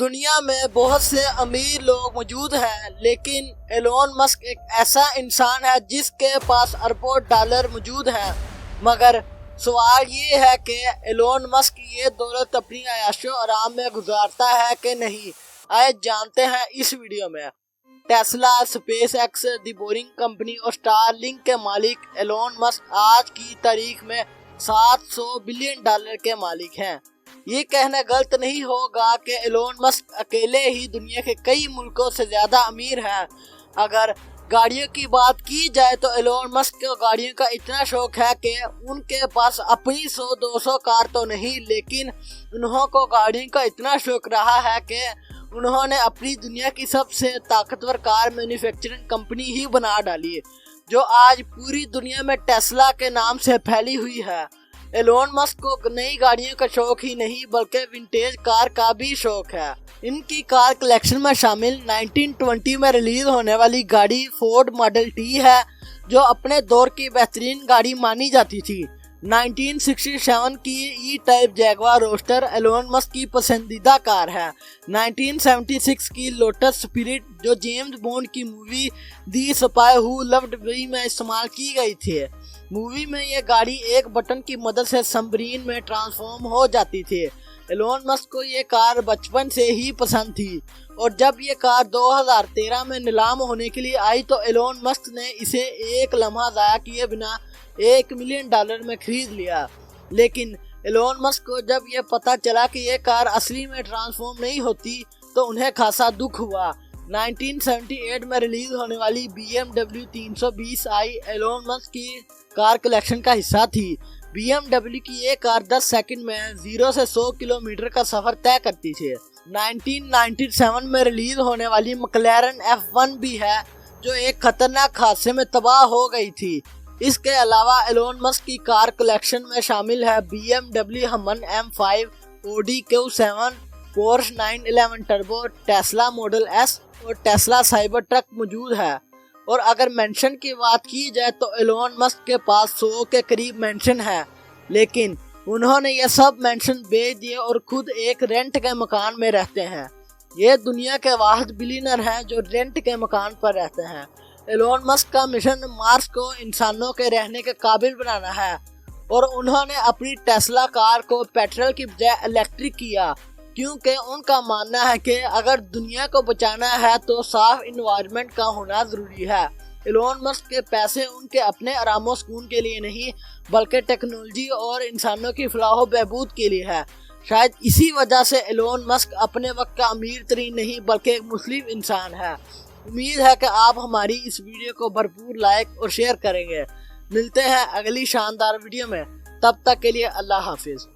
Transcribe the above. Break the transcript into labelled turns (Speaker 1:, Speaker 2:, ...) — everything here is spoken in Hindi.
Speaker 1: दुनिया में बहुत से अमीर लोग मौजूद हैं, लेकिन एलोन मस्क एक ऐसा इंसान है जिसके पास अरबों डॉलर मौजूद हैं। मगर सवाल ये है कि एलोन मस्क ये दौलत अपनी आयाशो आराम में गुजारता है कि नहीं। आइए जानते हैं इस वीडियो में। टेस्ला, स्पेस एक्स, दी बोरिंग कंपनी और स्टारलिंक के मालिक एलोन मस्क आज की तारीख में 700 बिलियन डॉलर के मालिक हैं। ये कहना गलत नहीं होगा कि एलोन मस्क अकेले ही दुनिया के कई मुल्कों से ज़्यादा अमीर हैं। अगर गाड़ियों की बात की जाए तो एलोन मस्क को गाड़ियों का इतना शौक है कि उनके पास अपनी 100-200 कार तो नहीं, लेकिन उन्हों को गाड़ियों का इतना शौक रहा है कि उन्होंने अपनी दुनिया की सबसे ताकतवर कार मैन्युफैक्चरिंग कंपनी ही बना डाली, जो आज पूरी दुनिया में टेस्ला के नाम से फैली हुई है। एलोन मस्क को नई गाड़ियों का शौक ही नहीं बल्कि विंटेज कार का भी शौक है। इनकी कार कलेक्शन में शामिल 1920 में रिलीज होने वाली गाड़ी फोर्ड मॉडल टी है, जो अपने दौर की बेहतरीन गाड़ी मानी जाती थी। 1967 की E type Jaguar roadster Elon Musk की पसंदीदा कार है। 1976 की लोटस स्पिरिट, जो जेम्स बॉन्ड की movie the spy who loved me में इस्तेमाल की गई थी। मूवी में ये गाड़ी एक बटन की मदद से सबमरीन में ट्रांसफॉर्म हो जाती थी। एलोन मस्क को ये कार बचपन से ही पसंद थी और जब ये कार 2013 में नीलाम होने के लिए आई तो एलोन मस्क ने इसे एक लम्हा ज़ाया किए बिना $1 मिलियन में खरीद लिया। लेकिन एलोन मस्क को जब ये पता चला कि ये कार असली में ट्रांसफॉर्म नहीं होती तो उन्हें खासा दुख हुआ। 1978 में रिलीज होने वाली BMW 320i एलोन मस्क की कार कलेक्शन का हिस्सा थी। BMW की ये कार 10 सेकंड में 0 से 100 किलोमीटर का सफर तय करती थी। 1997 में रिलीज होने वाली McLaren F1 भी है, जो एक खतरनाक हादसे में तबाह हो गई थी। इसके अलावा एलोन मस्क की कार कलेक्शन में शामिल है BMW हमन M5, Audi Q7, Porsche 911 turbo, Tesla model S और टेस्ला साइबर ट्रक मौजूद है। और अगर मेंशन की बात की जाए तो एलोन मस्क के पास 100 के करीब मेंशन है, लेकिन उन्होंने ये सब मेंशन बेच दिए और खुद एक रेंट के मकान में रहते हैं। ये दुनिया के वाहिद बिलियनर हैं जो रेंट के मकान पर रहते हैं। एलोन मस्क का मिशन मार्स को इंसानों के रहने के काबिल बनाना है और उन्होंने अपनी टेस्ला कार को पेट्रोल की बजाय इलेक्ट्रिक किया, क्योंकि उनका मानना है कि अगर दुनिया को बचाना है तो साफ इन्वायरमेंट का होना ज़रूरी है। एलोन मस्क के पैसे उनके अपने आराम सुकून के लिए नहीं बल्कि टेक्नोलॉजी और इंसानों की फलाह बहबूद के लिए है। शायद इसी वजह से एलोन मस्क अपने वक्त का अमीर तरीन नहीं बल्कि एक मुस्लिम इंसान है। उम्मीद है कि आप हमारी इस वीडियो को भरपूर लाइक और शेयर करेंगे। मिलते हैं अगली शानदार वीडियो में, तब तक के लिए अल्लाह हाफिज़।